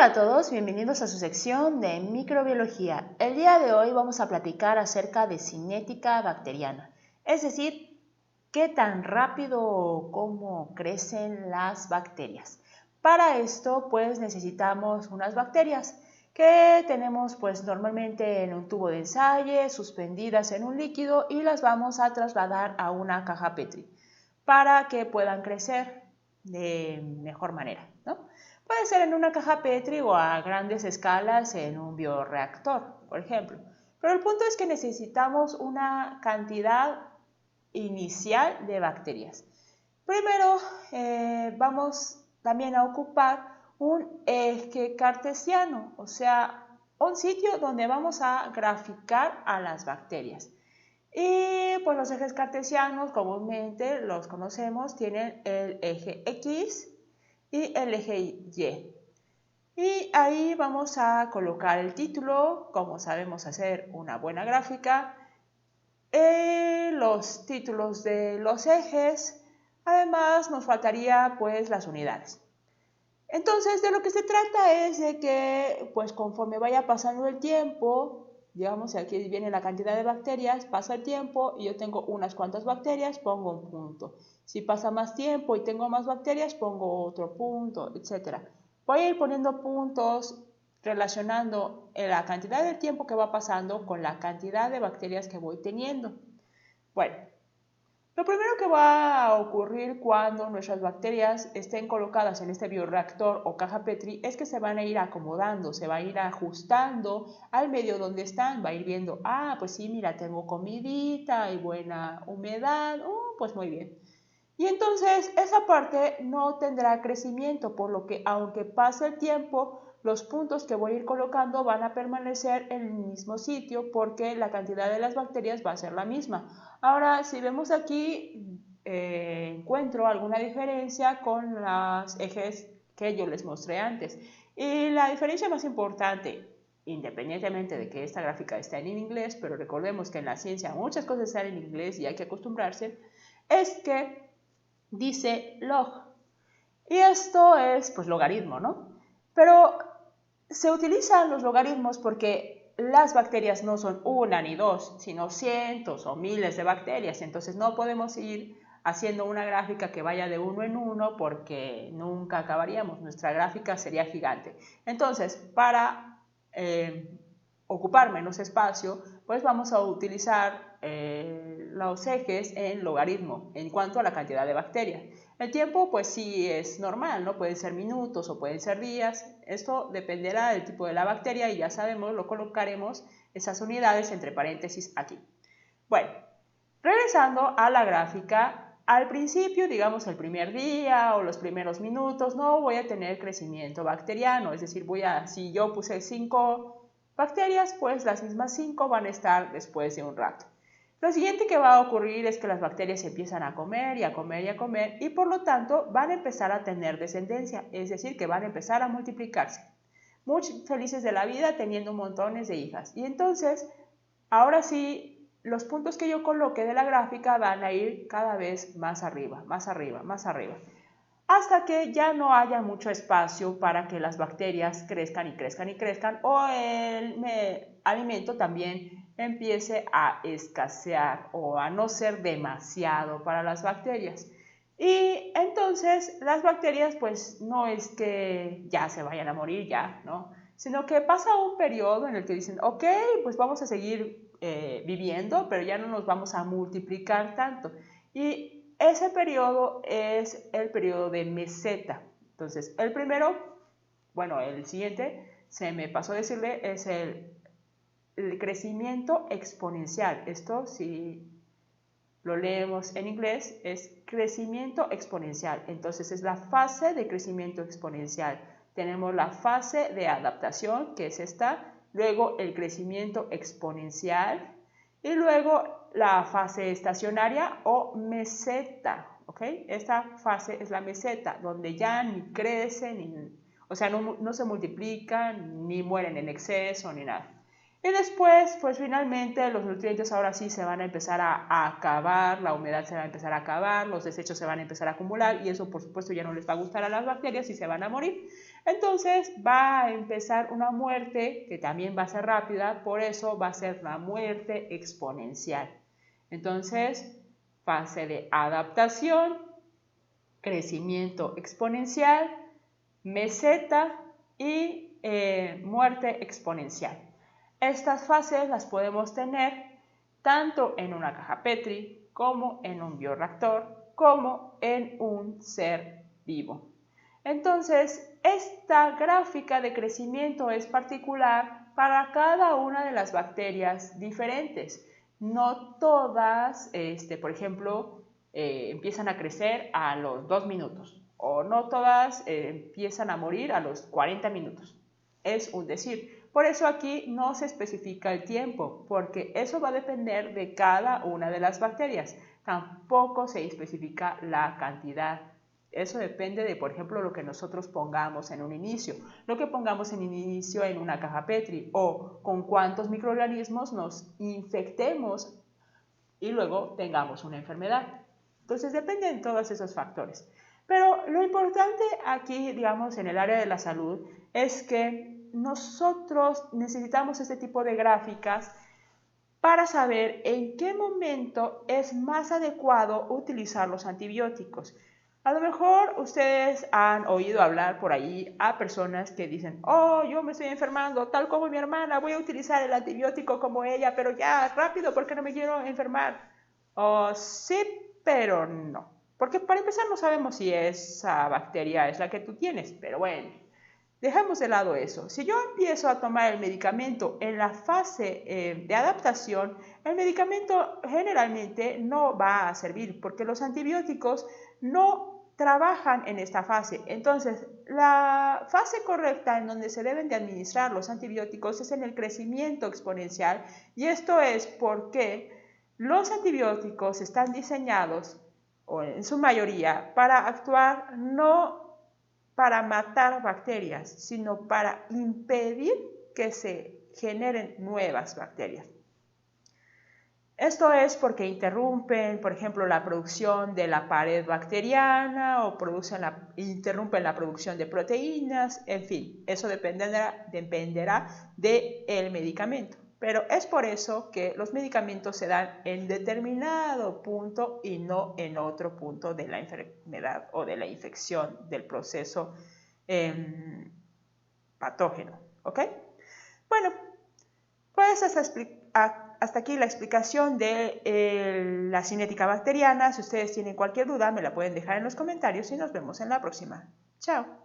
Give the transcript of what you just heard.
Hola a todos, bienvenidos a su sección de microbiología. El día de hoy vamos a platicar acerca de cinética bacteriana, es decir, qué tan rápido o cómo crecen las bacterias. Para esto pues necesitamos unas bacterias que tenemos pues normalmente en un tubo de ensayo, suspendidas en un líquido y las vamos a trasladar a una caja Petri para que puedan crecer de mejor manera, ¿no? Puede ser en una caja Petri o a grandes escalas en un bioreactor, por ejemplo. Pero el punto es que necesitamos una cantidad inicial de bacterias. Primero vamos también a ocupar un eje cartesiano, o sea, un sitio donde vamos a graficar a las bacterias. Y pues los ejes cartesianos comúnmente los conocemos, tienen el eje X y el eje Y. Y ahí vamos a colocar el título, como sabemos hacer una buena gráfica, los títulos de los ejes, además nos faltaría pues las unidades. Entonces de lo que se trata es de que pues conforme vaya pasando el tiempo, digamos aquí viene la cantidad de bacterias, pasa el tiempo y yo tengo unas cuantas bacterias, pongo un punto. Si pasa más tiempo y tengo más bacterias, pongo otro punto, etc. Voy a ir poniendo puntos relacionando la cantidad de tiempo que va pasando con la cantidad de bacterias que voy teniendo. Bueno, lo primero que va a ocurrir cuando nuestras bacterias estén colocadas en este bioreactor o caja Petri es que se van a ir acomodando, se va a ir ajustando al medio donde están, va a ir viendo, pues sí, mira, tengo comidita, hay buena humedad, pues muy bien. Y entonces esa parte no tendrá crecimiento, por lo que aunque pase el tiempo, los puntos que voy a ir colocando van a permanecer en el mismo sitio porque la cantidad de las bacterias va a ser la misma. Ahora, si vemos aquí, encuentro alguna diferencia con los ejes que yo les mostré antes. Y la diferencia más importante, independientemente de que esta gráfica esté en inglés, pero recordemos que en la ciencia muchas cosas están en inglés y hay que acostumbrarse, es que dice log. Y esto es pues logaritmo, ¿no? Pero se utilizan los logaritmos porque las bacterias no son una ni dos, sino cientos o miles de bacterias. Entonces no podemos ir haciendo una gráfica que vaya de uno en uno porque nunca acabaríamos. Nuestra gráfica sería gigante. Entonces, para ocupar menos espacio, pues vamos a utilizar los ejes en logaritmo en cuanto a la cantidad de bacterias. El tiempo pues sí es normal, ¿no? Pueden ser minutos o pueden ser días. Esto dependerá del tipo de la bacteria y ya sabemos, lo colocaremos esas unidades entre paréntesis aquí. Bueno, regresando a la gráfica, al principio, digamos el primer día o los primeros minutos, no voy a tener crecimiento bacteriano, es decir, si yo puse 5 bacterias, pues las mismas 5 van a estar después de un rato. Lo siguiente que va a ocurrir es que las bacterias empiezan a comer y a comer y a comer y por lo tanto van a empezar a tener descendencia, es decir, que van a empezar a multiplicarse. Muy felices de la vida teniendo montones de hijas. Y entonces, ahora sí, los puntos que yo coloque de la gráfica van a ir cada vez más arriba, más arriba, más arriba, hasta que ya no haya mucho espacio para que las bacterias crezcan y crezcan y crezcan o el alimento también empiece a escasear o a no ser demasiado para las bacterias. Y entonces las bacterias pues no es que ya se vayan a morir ya, ¿no? Sino que pasa un periodo en el que dicen, ok, pues vamos a seguir viviendo, pero ya no nos vamos a multiplicar tanto. Y ese periodo es el periodo de meseta. Entonces, el siguiente, se me pasó a decirle, es el crecimiento exponencial. Esto, si lo leemos en inglés, es crecimiento exponencial. Entonces, es la fase de crecimiento exponencial. Tenemos la fase de adaptación, que es esta, luego el crecimiento exponencial y luego la fase estacionaria o meseta, ¿ok? Esta fase es la meseta, donde ya ni crecen, o sea, no se multiplican, ni mueren en exceso, ni nada. Y después, pues finalmente los nutrientes ahora sí se van a empezar a acabar, la humedad se va a empezar a acabar, los desechos se van a empezar a acumular y eso por supuesto ya no les va a gustar a las bacterias y se van a morir. Entonces va a empezar una muerte que también va a ser rápida, por eso va a ser la muerte exponencial. Entonces, fase de adaptación, crecimiento exponencial, meseta y muerte exponencial. Estas fases las podemos tener tanto en una caja Petri como en un bioreactor como en un ser vivo. Entonces, esta gráfica de crecimiento es particular para cada una de las bacterias diferentes. No todas, por ejemplo, empiezan a crecer a los 2 minutos o no todas empiezan a morir a los 40 minutos. Es un decir. Por eso aquí no se especifica el tiempo, porque eso va a depender de cada una de las bacterias. Tampoco se especifica la cantidad. Eso depende de, por ejemplo, lo que nosotros pongamos en un inicio, lo que pongamos en inicio en una caja Petri o con cuántos microorganismos nos infectemos y luego tengamos una enfermedad. Entonces depende de todos esos factores. Pero lo importante aquí, digamos, en el área de la salud es que nosotros necesitamos este tipo de gráficas para saber en qué momento es más adecuado utilizar los antibióticos. A lo mejor ustedes han oído hablar por ahí a personas que dicen, oh, yo me estoy enfermando, tal como mi hermana, voy a utilizar el antibiótico como ella, pero ya, rápido, porque no me quiero enfermar. Oh, sí, pero no. Porque para empezar no sabemos si esa bacteria es la que tú tienes, pero bueno, dejemos de lado eso. Si yo empiezo a tomar el medicamento en la fase de adaptación, el medicamento generalmente no va a servir porque los antibióticos no trabajan en esta fase. Entonces, la fase correcta en donde se deben de administrar los antibióticos es en el crecimiento exponencial y esto es porque los antibióticos están diseñados, o en su mayoría, para actuar no para matar bacterias, sino para impedir que se generen nuevas bacterias. Esto es porque interrumpen, por ejemplo, la producción de la pared bacteriana o interrumpen la producción de proteínas, en fin, eso dependerá del medicamento. Pero es por eso que los medicamentos se dan en determinado punto y no en otro punto de la enfermedad o de la infección del proceso patógeno. ¿Ok? Bueno, pues hasta aquí la explicación de la cinética bacteriana. Si ustedes tienen cualquier duda, me la pueden dejar en los comentarios y nos vemos en la próxima. Chao.